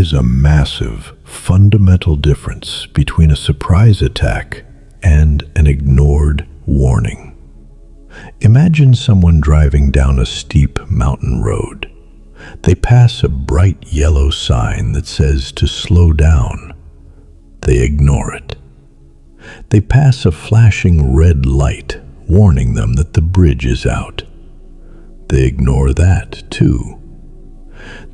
is a massive, fundamental difference between a surprise attack and an ignored warning. Imagine someone driving down a steep mountain road. They pass a bright yellow sign that says to slow down. They ignore it. They pass a flashing red light warning them that the bridge is out. They ignore that too.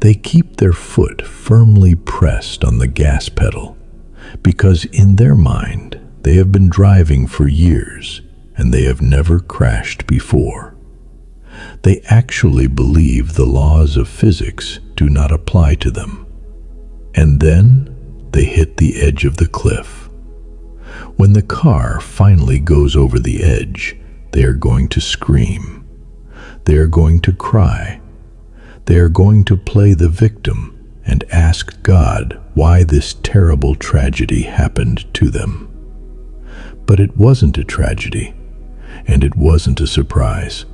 They keep their foot firmly pressed on the gas pedal because in their mind they have been driving for years and they have never crashed before. They actually believe the laws of physics do not apply to them. And then they hit the edge of the cliff. When the car finally goes over the edge, they are going to scream. They are going to cry. They are going to play the victim and ask God why this terrible tragedy happened to them. But it wasn't a tragedy, and it wasn't a surprise.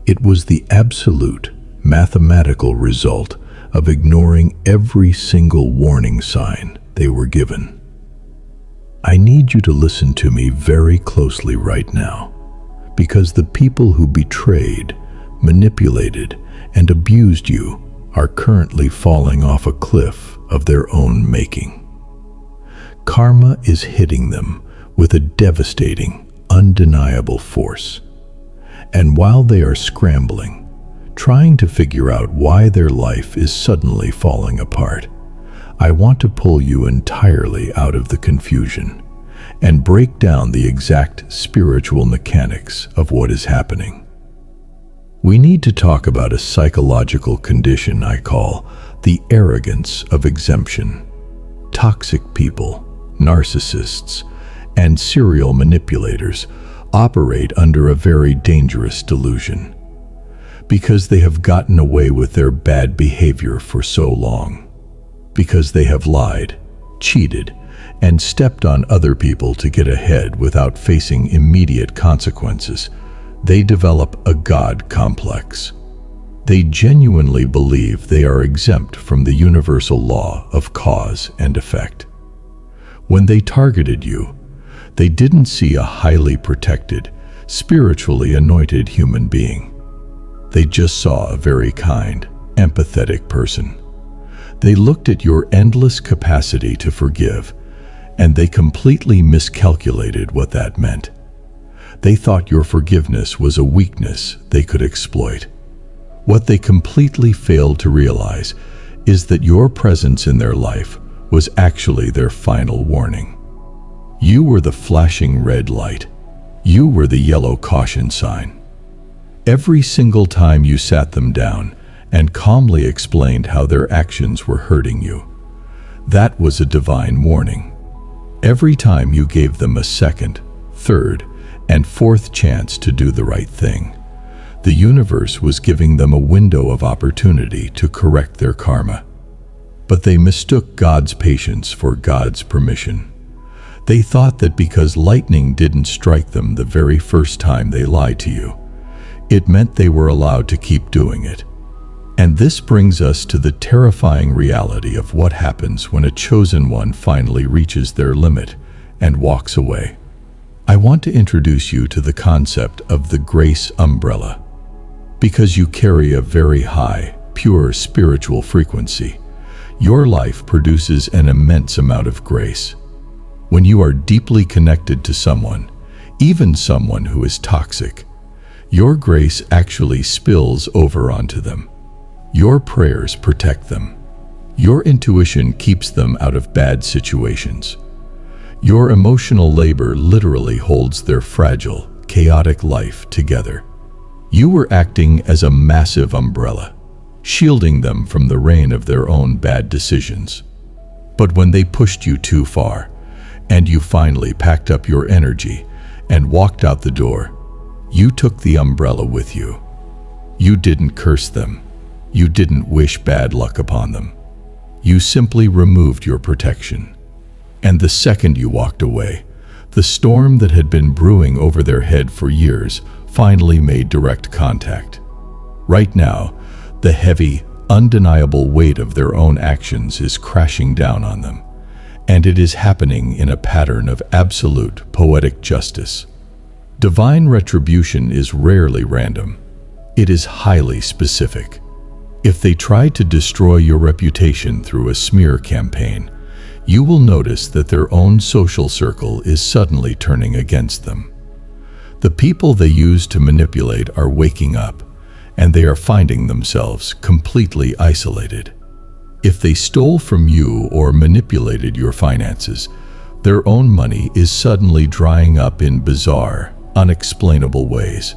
It was the absolute mathematical result of ignoring every single warning sign they were given. I need you to listen to me very closely right now, because the people who betrayed, manipulated, and abused you are currently falling off a cliff of their own making. Karma is hitting them with a devastating, undeniable force. And while they are scrambling, trying to figure out why their life is suddenly falling apart, I want to pull you entirely out of the confusion and break down the exact spiritual mechanics of what is happening. We need to talk about a psychological condition I call the arrogance of exemption. Toxic people, narcissists, and serial manipulators operate under a very dangerous delusion because they have gotten away with their bad behavior for so long, because they have lied, cheated, and stepped on other people to get ahead without facing immediate consequences. They develop a God complex. They genuinely believe they are exempt from the universal law of cause and effect. When they targeted you, they didn't see a highly protected, spiritually anointed human being. They just saw a very kind, empathetic person. They looked at your endless capacity to forgive, and they completely miscalculated what that meant. They thought your forgiveness was a weakness they could exploit. What they completely failed to realize is that your presence in their life was actually their final warning. You were the flashing red light. You were the yellow caution sign. Every single time you sat them down and calmly explained how their actions were hurting you, that was a divine warning. Every time you gave them a second, third, and fourth chance to do the right thing, the universe was giving them a window of opportunity to correct their karma. But they mistook God's patience for God's permission. They thought that because lightning didn't strike them the very first time they lied to you, it meant they were allowed to keep doing it. And this brings us to the terrifying reality of what happens when a chosen one finally reaches their limit and walks away. I want to introduce you to the concept of the grace umbrella. Because you carry a very high, pure spiritual frequency, your life produces an immense amount of grace. When you are deeply connected to someone, even someone who is toxic, your grace actually spills over onto them. Your prayers protect them. Your intuition keeps them out of bad situations. Your emotional labor literally holds their fragile, chaotic life together. You were acting as a massive umbrella, shielding them from the rain of their own bad decisions. But when they pushed you too far, and you finally packed up your energy and walked out the door, you took the umbrella with you. You didn't curse them. You didn't wish bad luck upon them. You simply removed your protection. And the second you walked away, the storm that had been brewing over their head for years finally made direct contact. Right now, the heavy, undeniable weight of their own actions is crashing down on them, and it is happening in a pattern of absolute poetic justice. Divine retribution is rarely random. It is highly specific. If they try to destroy your reputation through a smear campaign, you will notice that their own social circle is suddenly turning against them. The people they use to manipulate are waking up, and they are finding themselves completely isolated. If they stole from you or manipulated your finances, their own money is suddenly drying up in bizarre, unexplainable ways.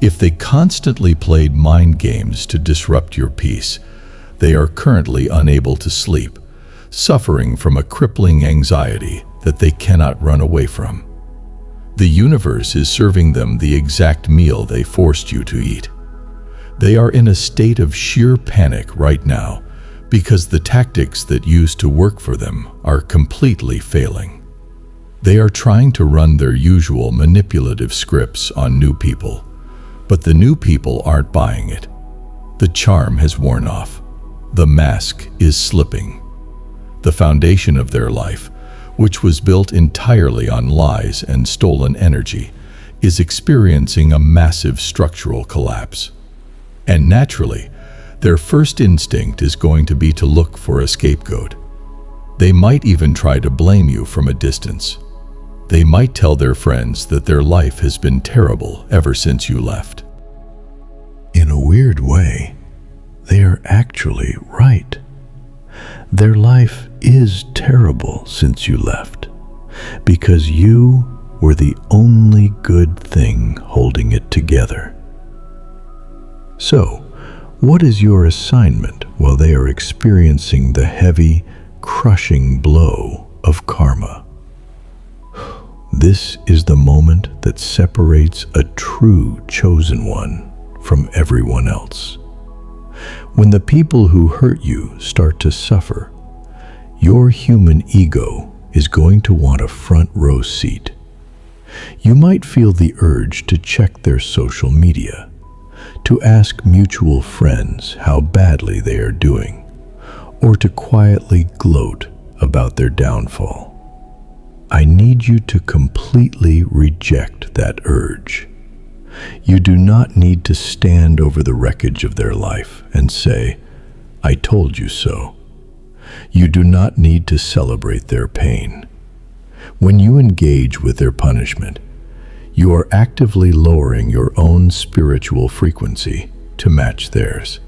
If they constantly played mind games to disrupt your peace, they are currently unable to sleep, suffering from a crippling anxiety that they cannot run away from. The universe is serving them the exact meal they forced you to eat. They are in a state of sheer panic right now because the tactics that used to work for them are completely failing. They are trying to run their usual manipulative scripts on new people, but the new people aren't buying it. The charm has worn off. The mask is slipping. The foundation of their life, which was built entirely on lies and stolen energy, is experiencing a massive structural collapse. And naturally, their first instinct is going to be to look for a scapegoat. They might even try to blame you from a distance. They might tell their friends that their life has been terrible ever since you left. In a weird way, they are actually right. Their life is terrible since you left, because you were the only good thing holding it together. So, what is your assignment while they are experiencing the heavy, crushing blow of karma? This is the moment that separates a true chosen one from everyone else. When the people who hurt you start to suffer, your human ego is going to want a front row seat. You might feel the urge to check their social media, to ask mutual friends how badly they are doing, or to quietly gloat about their downfall. I need you to completely reject that urge. You do not need to stand over the wreckage of their life and say, "I told you so." You do not need to celebrate their pain. When you engage with their punishment, you are actively lowering your own spiritual frequency to match theirs.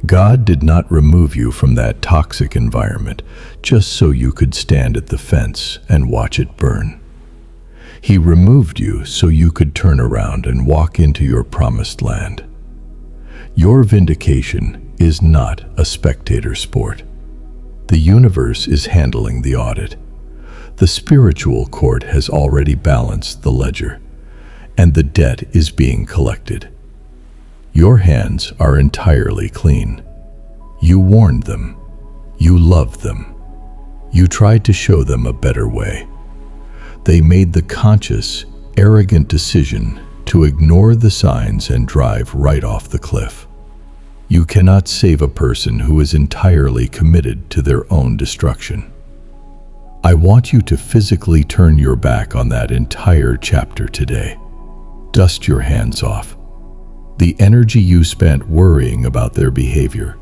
God did not remove you from that toxic environment just so you could stand at the fence and watch it burn. He removed you so you could turn around and walk into your promised land. Your vindication is not a spectator sport. The universe is handling the audit. The spiritual court has already balanced the ledger, and the debt is being collected. Your hands are entirely clean. You warned them. You loved them. You tried to show them a better way. They made the conscious, arrogant decision to ignore the signs and drive right off the cliff. You cannot save a person who is entirely committed to their own destruction. I want you to physically turn your back on that entire chapter today. Dust your hands off. The energy you spent worrying about their behavior,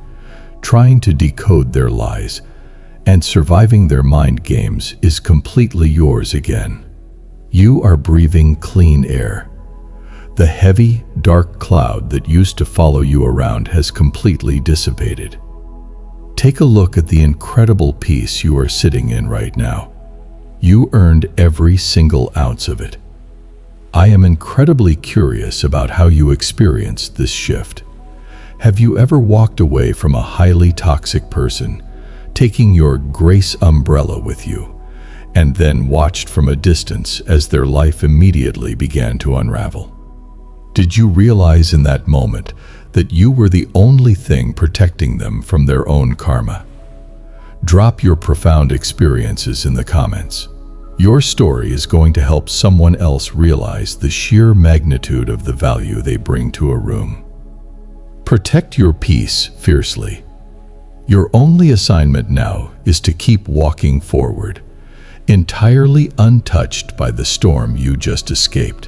trying to decode their lies, and surviving their mind games is completely yours again. You are breathing clean air. The heavy, dark cloud that used to follow you around has completely dissipated. Take a look at the incredible peace you are sitting in right now. You earned every single ounce of it. I am incredibly curious about how you experienced this shift. Have you ever walked away from a highly toxic person, taking your grace umbrella with you, and then watched from a distance as their life immediately began to unravel? Did you realize in that moment that you were the only thing protecting them from their own karma? Drop your profound experiences in the comments. Your story is going to help someone else realize the sheer magnitude of the value they bring to a room. Protect your peace fiercely. Your only assignment now is to keep walking forward, entirely untouched by the storm you just escaped.